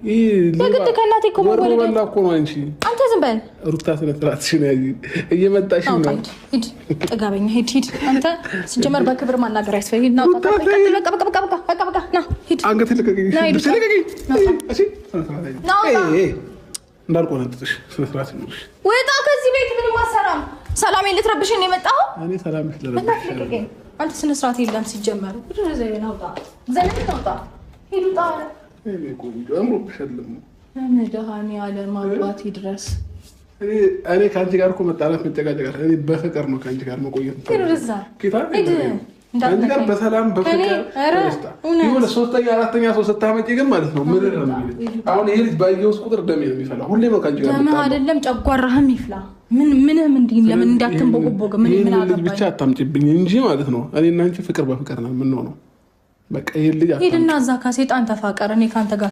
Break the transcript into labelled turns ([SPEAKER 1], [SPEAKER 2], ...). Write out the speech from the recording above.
[SPEAKER 1] የግድ ከእናቴ እኮ መወለድ
[SPEAKER 2] ወላ እኮ ነው። አንተ
[SPEAKER 1] ዝም በል
[SPEAKER 2] ሩታ ስለጥራትሽ ነው እየመጣሽ ነው።
[SPEAKER 1] ሂድ ጥጋበኛ ሂድ። አንተ ሲጀመር በክብር ማናገር ያስፈልግ ነው። በቃ ና ሂድ።
[SPEAKER 2] አንገት ልቀቀኝ። እንዳልቆነጥጥሽ ስነ ስርዓት ነው።
[SPEAKER 1] ወጣ ከዚህ ቤት ምንም አሰራም። ሰላሜን ልትረብሽ ነው የመጣው።
[SPEAKER 2] እኔ ሰላም ልትረብሽ
[SPEAKER 1] አንተ ስነ ስርዓት የለም ሲጀመር። ወደ ዘይና ወጣ ዘነኝ ወጣ ሂድ ወጣ።
[SPEAKER 2] እኔ ቆንጆ አምሮብሻለሁ።
[SPEAKER 1] መድኃኒዓለም አባት ይድረስ።
[SPEAKER 2] እኔ ከአንቺ ጋር እኮ መጣላት መጨቃጨቃት እኔ በፍቅር ነው ከአንቺ ጋር መቆየት ከአንቺ ጋር በሰላም በፍቅር የሆነ ሶስተኛ አራተኛ ሰው ስታመጪ ግን ማለት ነው ምድር ነው የሚለው። አሁን ይሄ ልጅ ባየሁት ቁጥር ደሜ ነው የሚፈላው። ሁሌ ነው ከአንቺ ጋር
[SPEAKER 1] ደምህ አይደለም ጨጓራህም ይፍላ። ምንም እንዲህ ለምን እንዳትንቦቆቦቅ ምን አገባኝ
[SPEAKER 2] ብቻ አታምጪብኝ እንጂ ማለት ነው። እኔ እና አንቺ ፍቅር በፍቅር ነው የምንሆነው። በቃ ይሄ ልጅ
[SPEAKER 1] ሂድና እዛ ከሴጣን ተፋቀር። እኔ ካንተ ጋር